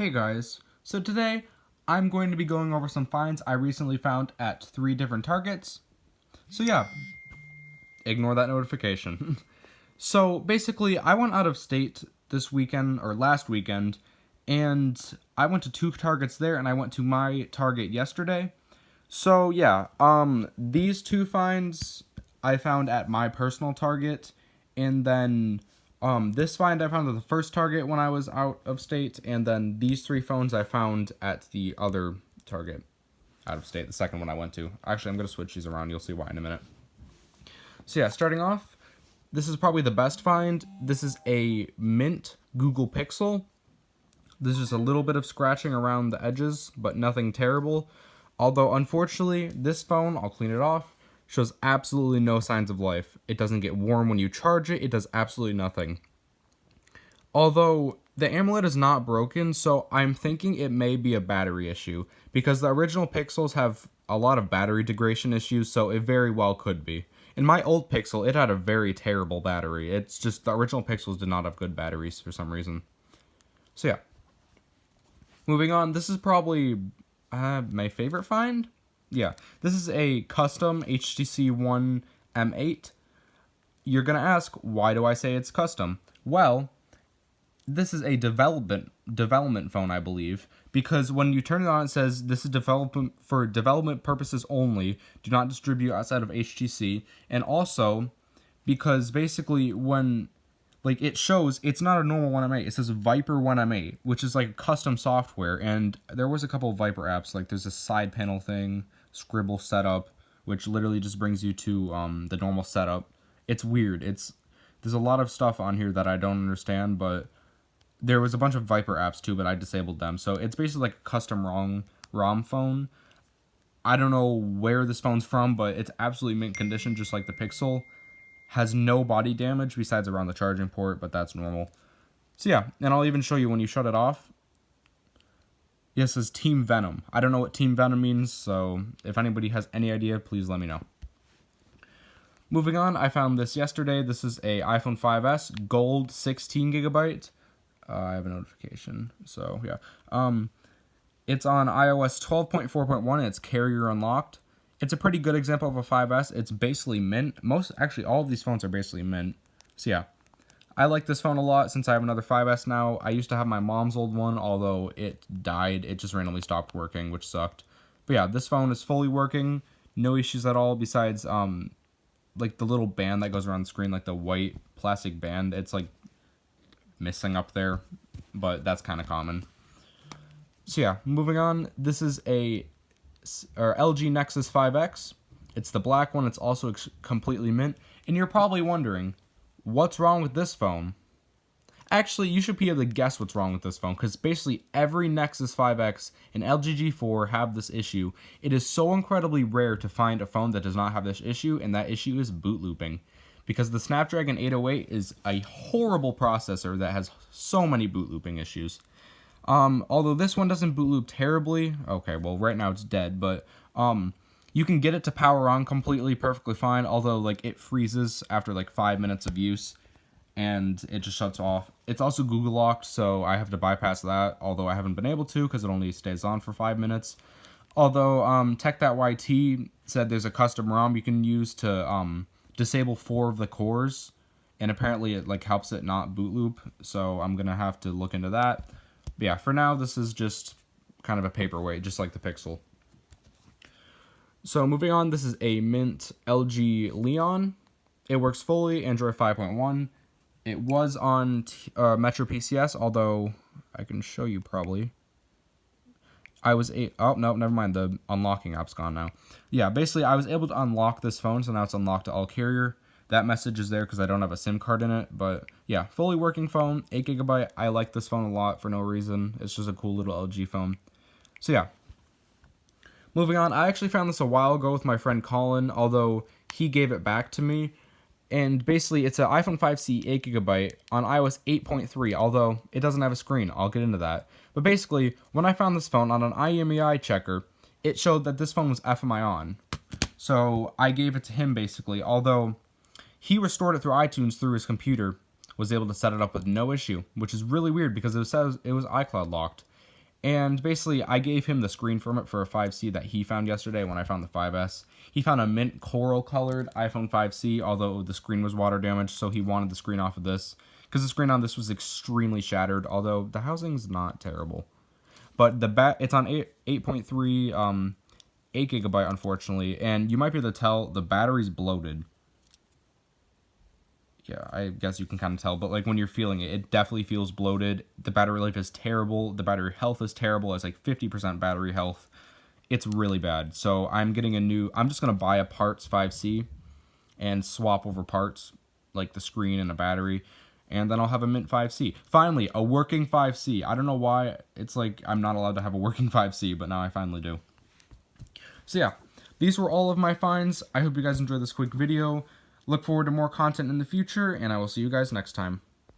Hey guys, so today I'm going to be going over some finds I recently found at 3 different targets. So yeah, ignore that notification. So basically, I went out of state this weekend, or last weekend, and I went to 2 targets there, and I went to my target yesterday. So yeah, these 2 finds I found at my personal target, and then this find I found at the first target when I was out of state, and then these 3 phones I found at the other target out of state, the second one I went to. Actually, I'm gonna switch these around. You'll see why in a minute. So yeah, starting off, this is probably the best find. This is a mint Google Pixel. There's just a little bit of scratching around the edges, but nothing terrible. Although, unfortunately, this phone, I'll clean it off, shows absolutely no signs of life. It doesn't get warm when you charge it. It does absolutely nothing. Although, the AMOLED is not broken, so I'm thinking it may be a battery issue, because the original Pixels have a lot of battery degradation issues, so it very well could be. In my old Pixel, it had a very terrible battery. It's just the original Pixels did not have good batteries for some reason. So yeah. Moving on, this is probably my favorite find. Yeah, this is a custom HTC One M8. You're gonna ask, why do I say it's custom? Well, this is a development phone, I believe, because when you turn it on, it says this is development for development purposes only. Do not distribute outside of HTC, and also because basically when it shows it's not a normal 1M8. It says Viper 1M8, which is like custom software. And there was a couple of Viper apps, like there's a side panel thing, Scribble setup, which literally just brings you to the normal setup. It's weird. There's a lot of stuff on here that I don't understand, but there was a bunch of Viper apps too, but I disabled them. So it's basically like a custom ROM phone. I don't know where this phone's from, but it's absolutely mint condition, just like the Pixel. Has no body damage besides around the charging port, but that's normal. So yeah, and I'll even show you when you shut it off. Yes, it says Team Venom. I don't know what Team Venom means, so if anybody has any idea, please let me know. Moving on, I found this yesterday. This is a iPhone 5S, gold, 16 gigabyte. I have a notification, so yeah. It's on iOS 12.4.1, and it's carrier unlocked. It's a pretty good example of a 5S. It's basically mint. Actually, all of these phones are basically mint. So yeah, I like this phone a lot since I have another 5S now. I used to have my mom's old one, although it died. It just randomly stopped working, which sucked. But yeah, this phone is fully working. No issues at all besides, like the little band that goes around the screen, like the white plastic band. It's like missing up there, but that's kind of common. So yeah, moving on. This is a LG Nexus 5X. It's the black one. It's also completely mint. And you're probably wondering, what's wrong with this phone? Actually, you should be able to guess what's wrong with this phone, because basically every Nexus 5X and LG G4 have this issue. It is so incredibly rare to find a phone that does not have this issue, and that issue is boot looping. Because the Snapdragon 808 is a horrible processor that has so many boot looping issues. Although this one doesn't boot loop terribly. Okay, well, right now it's dead, but, you can get it to power on completely perfectly fine, although, like, it freezes after, like, 5 minutes of use, and it just shuts off. It's also Google locked, so I have to bypass that, although I haven't been able to, because it only stays on for 5 minutes. Although, Tech.yt said there's a custom ROM you can use to, disable 4 of the cores, and apparently it, like, helps it not boot loop, so I'm gonna have to look into that. But yeah, for now, this is just kind of a paperweight, just like the Pixel. So moving on, this is a mint LG Leon. It works fully, Android 5.1. It was on Metro PCS, although I can show you probably. Oh, no, never mind. The unlocking app's gone now. Yeah, basically, I was able to unlock this phone, so now it's unlocked to all carrier. That message is there because I don't have a SIM card in it, but yeah, fully working phone, 8 gigabyte. I like this phone a lot for no reason. It's just a cool little LG phone. So yeah. Moving on, I actually found this a while ago with my friend Colin, although he gave it back to me. And basically, it's an iPhone 5C 8 gigabyte on iOS 8.3, although it doesn't have a screen. I'll get into that. But basically, when I found this phone on an IMEI checker, it showed that this phone was FMI on. So I gave it to him basically, although he restored it through iTunes through his computer, was able to set it up with no issue, which is really weird because it says it was iCloud locked. And basically, I gave him the screen from it for a 5C that he found yesterday when I found the 5S. He found a mint coral colored iPhone 5C, although the screen was water damaged, so he wanted the screen off of this. Because the screen on this was extremely shattered, although the housing's not terrible. But it's on 8.3, 8 gigabyte, unfortunately, and you might be able to tell the battery's bloated. Yeah, I guess you can kind of tell, but like when you're feeling it, it definitely feels bloated. The battery life is terrible. The battery health is terrible. It's like 50% battery health. It's really bad. So I'm just going to buy a parts 5C and swap over parts, like the screen and a battery, and then I'll have a mint 5C. Finally, a working 5C. I don't know why it's like I'm not allowed to have a working 5C, but now I finally do. So yeah, these were all of my finds. I hope you guys enjoyed this quick video. Look forward to more content in the future, and I will see you guys next time.